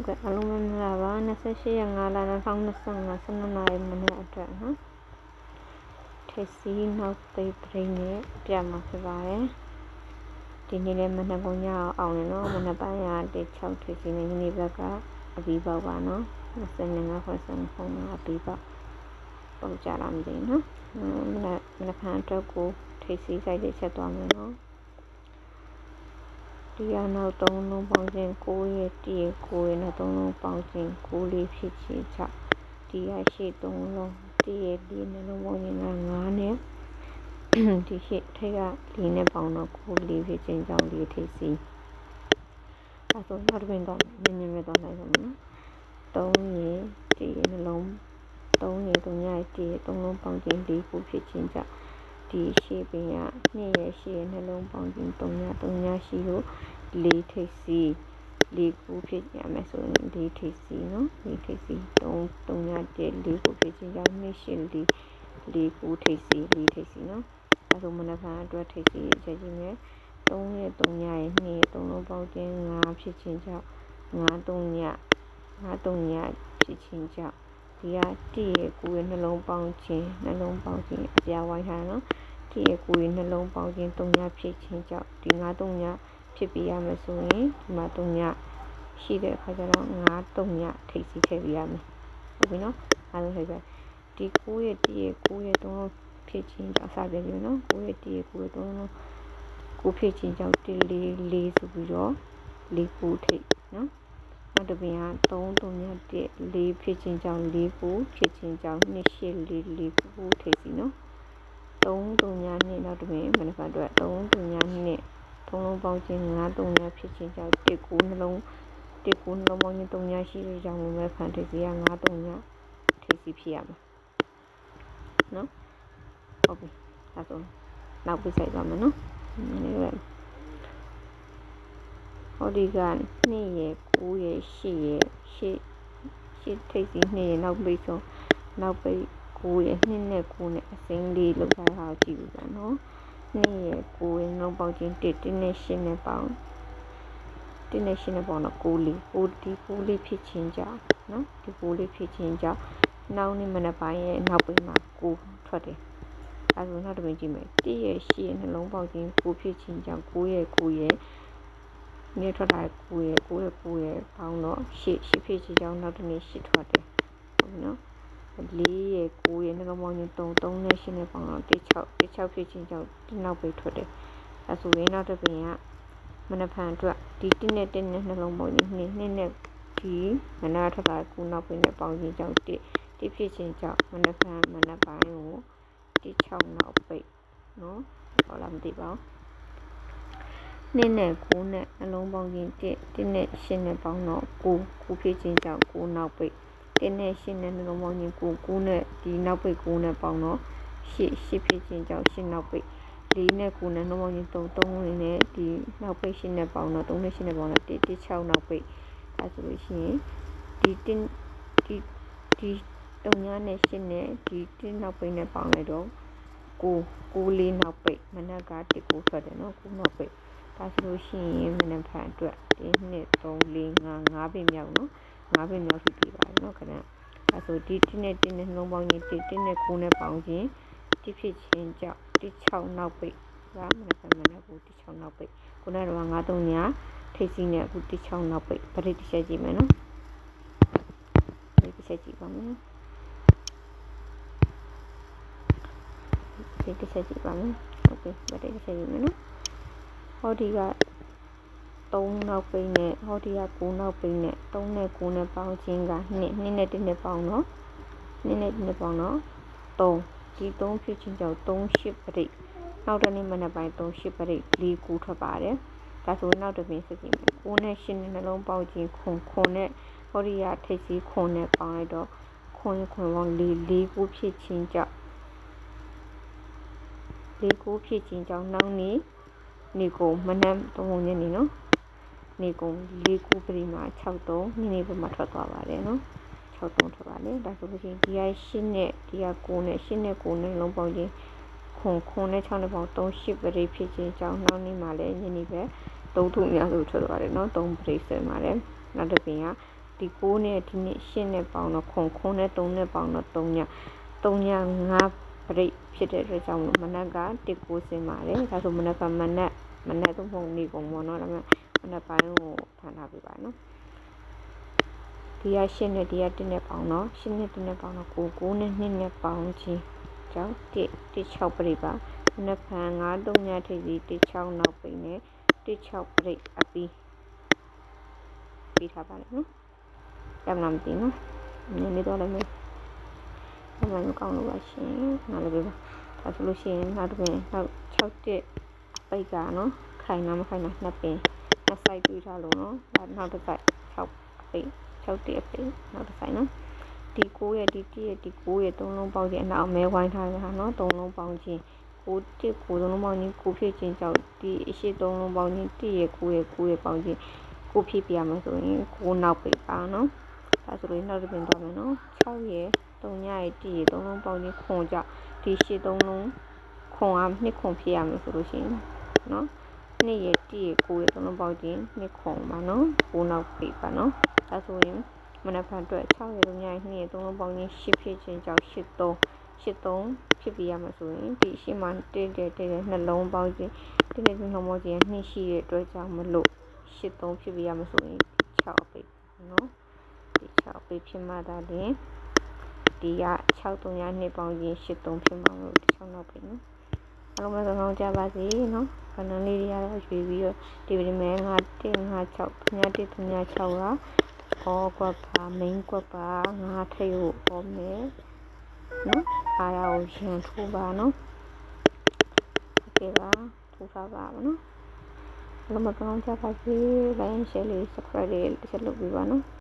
Okay, alumen lava, necessary yang ala na found the sun, na mana attract, huh? Tasty, not they bring it, Piama Pivare. Dinner Managonia, Aulino, Manabaya, they chow tasty in Nivaga, a viva vano, a sending a person home, a viva. Jalam Dino, Manapanta go tasty, I did set on me. Dia nào tông nông bao nhiêu cối tiề cối nào tông nông bao nhiêu cối li phi chi chạ dia shi tông nông tiề đi nông bao nhiêu là ngã nè thì hiện thấy à đi nè bao nó cối li phi trên dòng li thế gì à tôi bắt bên đó nên về đó này rồi tông nhẹ tiề nông tông nhẹ tông nhai tiề tông nông bao nhiêu li cối phi trên chạ đi shi bên à nè shi nè nông bao nhiêu tông nhai shi rồi lý thế gì lý cú phía nhà mẹ số lý thế gì nó lý thế gì tông nhà để lý cú phía nhà mẹ sẽ lý cú thế gì nó à rồi mình phải đưa thế gì cho chị mẹ tông nhà này tông nó bao nhiêu ngã phía nhà ngã tông nhà phía nhà thì à thì cú nó lông bao nhiêu giờ ngoài hàng nó thì cú nó lông bao nhiêu tông nhà phía nhà thì ngã tông nhàဖြစ်ပြရမယ်ဆိုရင်ဒီမှာ3ညရှိတဲ့အခါကျတော့9 3ညထိပ်စီးထည့်ပြရမယ်ဟုတ်ပြီနော်အားလုံးထည့်ပြဒီ9ရဲ့1ရဲ့9ရဲ့3လုံးဖြစ်ချင်းကြောင့်အစပြန်ပြီနော်9ရဲ့1ရဲ့9ရဲ့3လုံး9ဖြစ်ချင်းကြောင့်1 4 4ဆိုပြီးတော့4 9ထိပ်နော်နောက်တစ်ပြင်က3 3ည1 4ဖြစ်ချင်းကြောင့်4 9ဖြစ်ချင်းကြောင့်2 8 4 4 9ထိပ်စီနော်3 3ည2နောက်တစ်ပြင်မနက်ဖြန်အတွက်3 3ည2သုံးလုံးပေါင်းခြင်း9 3ညဖြစ်ခြင်းကြောင့်1 9နှလုံးပေါင်းခြင်း3ညရှိတဲ့ကြောင့်လည်းဖန်တီစီက9 3ညထိစီဖြစ်ရမယ်နော်ဟုတ်ပြီဒါဆိုနောက်ပြဆိုင်သွားမယ်နော်နည်းနည်းဟောဒီက2ရယ်9ရယ်10ရယ်10ထိစီ2ရယ်နောက်ပိတ်ဆုံးနောက်ပိတ်9ရယ်2နဲ့9နဲ့အစိမ်းလေးလောက်ထားတာကြည့်ပြီပါနော်2ရယ်9ရယ်နှုံးပေါင်းခြင်း1နဲ့10နဲ့ပေါင်း1နဲ့10နဲ့ပေါင်းတော့9လေးဖြစ်ခြင်းကြောင့်နော်ဒီ9လေးဖြစ်ခြင်းကြောင့်နောက်နေ့မနက်ပိုင်းရဲ့နောက်ပိုင်းမှာ9ထွက်တယ်အဲဒါနောက်တစ်ပြင်ကြည့်မယ်1ရယ်10ရယ်နှလုံးပေါင်းခြင်း9ဖြစ်ခြင်းကြောင့်9ရယ်နေ့ထွက်တာ9ရယ်ပေါင်းတော့10ဖြစ်ခြင်းကြောင့်နောက်တစ်နေ့10ထွက်တယ်ဟုတ်ပြီနော်4ရယ်9ရယ်နှလုံးပေါင်းခြင်း3နဲ့10နဲ့ပေါင်းတော့16ဖြစ်ခြင်းကြောင့်ဒီနောက်ပိတ်ထွက်တယ်အဲဆိုရင်နောက်တစ်ပြင်ကမနက်ဖြန်အတွက်ဒီ1နဲ့1နဲ့နှလုံးပေါင်းခြင်း2နဲ့ဒီမနက်ထွက်တာ9နောက်ပိတ်နဲ့ပေါင်းခြင်းကြောင့်1ဖြစ်ခြင်းကြောင့်မနက်ဖြန်မနက်ပိုင်းကို16နောက်ပိတ်နော်ဟောလားမသိပါဘူး2နဲ့9နဲ့နှလုံးပေါင်းခြင်း1နဲ့10နဲ့ပေါင်းတော့9ဖြစ်ခြင်းကြောင့်9နောက်ပိတ်1နဲ့10နဲ့နှလုံးပေါင်းခြင်း9နဲ့ဒီနောက်ပိတ်9နဲ့ပေါင်းတော့10ဖြစ်ခြင်းကြောင့်10နောက်ပိတ်4နဲ့9နဲ့နှလုံးပေါင်းခြင်း3နဲ့ဒီနောက်ပိတ်10နဲ့ပေါင်းတော့3နဲ့10နဲ့ပေါင်းတော့16နောက်ပိတ်ဒါဆိုလို့ရှိရင်ဒီ3ညနဲ့10နဲ့ဒီ1နောက်ပိတ်နဲ့ပေါင်းလိုက်တော့9 4နောက်ပိတ်မနက်က1 9ထွက်တယ်နော်9နောက်ပိတ်ဒါဆိုလို့ရှိရင်မနက်ဖြန်အတွက်1 2 3 4 5ပိတ်မြောက်နော်5ပိတ်မြောက်ဖြစ်ပြီပါနော်ခဏအဲဆိုဒီ1နဲ့1နဲ့နှလုံးပေါင်းခြင်း1နဲ့9နဲ့ပေါင်းခြင်းဒီဖြစ်ခြင်းကြောင့်16နောက်ပိတ်ဒါမနက်ကို16နောက်ပိတ်ခုနကတော့9 3ညထိပ်စီးနဲ့အခု16နောက်ပိတ်ပရိတိချက်ကြည့်မယ်နော်ပရိတိချက်ကြည့်ပါမယ်ပရိတိချက်ကြည့်ပါမယ်โอเคပရိတိချက်ကြည့်မယ်နော်ဟောဒီက3နောက်ပိတ်နဲ့ဟောဒီက9နောက်ပိတ်နဲ့3နဲ့9နဲ့ပေါင်းခြင်းက2နဲ့1နဲ့ပေါင်းတော့2နဲ့1နဲ့ပေါင်းတော့3ဒီ3ဖြစ်ခြင်းကြောင့်3 8ပရိနောက်တစ်နေ့မနက်ပိုင်း3 8ပရိ4 9ထွက်ပါတယ်ဒါဆိုနောက်တစ်ပြင်စစ်ကြည့်မယ်9နဲ့10နဲ့နှလုံးပေါင်းခြင်းခွန်နဲ့ဟောဒီကထိပ်စီးခွန်နဲ့ပေါင်းလိုက်တော့ခွန်ပေါင်း4 9ဖြစ်ခြင်းကြောင့်9ဖြစ်ခြင်းကြောင့်နောက်နေ့နေကုန်မနက်3ညနေနော်နေကုန်4 9ပရိမှာ63နေ့ဘက်မှာထွက်သွားပါတယ်နော်63ထွက်ပါတယ်ဒါဆိုလို့ရှိရင်ဒီက8နဲ့ဒီက9နဲ့8နဲ့9နဲ့လုံးပေါင်းခြင်းခွန်နဲ့6နဲ့ပေါင်း3 8ပရိဖြစ်ခြင်းကြောင့်နောက်နေ့မှာလည်းညနေပဲ3ထုများဆိုထွက်သွားတယ်နော်3ပရိဆွဲမှာလည်းနောက်တစ်ပြင်က ဒီ9နဲ့ဒီနေ့8နဲ့ပေါင်းတော့ခွန်နဲ့3နဲ့ပေါင်းတော့3ည5ပရိတ်ဖြစ်တဲ့အတွက်ကြောင့်မနက်က19စင်ပါတယ်ဒါဆိုမနက်ကမနက်သုံးပုံနေကုန်ပေါ့နော်ဒါပေမဲ့မနက်ပိုင်းကိုဖန်ထားပြပါနော်ဒီက8နဲ့ဒီက1နဲ့ပေါင်းတော့8နဲ့1နဲ့ပေါင်းတော့9နဲ့2နဲ့ပေါင်းခြင်းကြောင့်16ပရိတ်ပါမနက်ဖန်9 3ညထိပ်စီ16နောက်ပိတ်နဲ့16ပရိတ်အပြီးထားပါလေနော်ရမလားမသိနော်နည်းနည်းတော့လည်းမကောင်းလို့ပါရှင်နားလည်းပြပါဒါဆိုလို့ရှိရင်နောက်တစ်ပင်နောက်6တက်အပိတ်ကနော်ခိုင်နာမခိုင်နာနှစ်ပင်နှစ်ဆိုင်တွေ့ထားလို့နော်ဒါနောက်တစ်ဆိုင်6အပိတ်6တက်အပိတ်နောက်တစ်ဆိုင်နော်ဒီ9ရဲ့ဒီ1ရဲ့ဒီ9ရဲ့3လုံးပေါင်းခြင်းအနောက်အမဲဝိုင်းထားရတာနော်3လုံးပေါင်းခြင်း9 3လုံးပေါင်းခြင်း9ဖြစ်ခြင်းကြောင့်ဒီအရှိ3လုံးပေါင်းခြင်း1ရဲ့9ရဲ့9ရဲ့ပေါင်းခြင်း9ဖြစ်ပြရမှာဆိုရင်9နောက်ပိတ်ပါနော်ဒါဆိုရင်နောက်တစ်ပင်သွားမယ်နော်6ရဲ့3ညရဲ့1ရဲ့3လုံးပေါင်းခြင်းခွန်ကြောင့်ဒီရှစ်3လုံးခွန်အား2ခွန်ဖြစ်ရမယ်ဆိုလို့ရှိရင်နော်2ရဲ့1ရဲ့9ရဲ့3လုံးပေါင်းခြင်း2ခွန်ပါနော်9နောက်ပိတ်ပါနော်ဒါဆိုရင်မနက်ဖြန်အတွက်6ရဲ့3ညရဲ့2ရဲ့3လုံးပေါင်းခြင်း10ဖြစ်ခြင်းကြောင့်83ဖြစ်ပြရမှာဆိုရင်ဒီရှင်းမှာတဲ့နှလုံးပေါင်းခြင်းတဲ့နှလုံးပေါင်းခြင်း2ရှိတဲ့အတွက်ကြောင့်မလို့83ဖြစ်ပြရမှာဆိုရင်6အပိတ်နော်ဒီ6ပိတ်ဖြစ်မှသာလျှင်ဒီက6 3ည2ပေါင်းခြင်း83ဖြစ်မှာလို့6နောက်ပိတ်နော်အားလုံးပဲကောင်းကြပါစေနော်ခဏလေးတွေကတော့ရွေးပြီးတော့ဒီဗီဒီယိုမှာ9 1 5 6 3 1 3 6ကအော်ကွက်ပါမင်းကွက်ပါ9ထိပ်ကိုအော်မယ်နော်အားရကိုရန်ထိုးပါနော်โอเคပါထိုးထားပါမနော်အားလုံးပဲကောင်းကြပါစေ like and share လေး subscribe လေးတစ်ချက်လုပ်ပေးပါနော်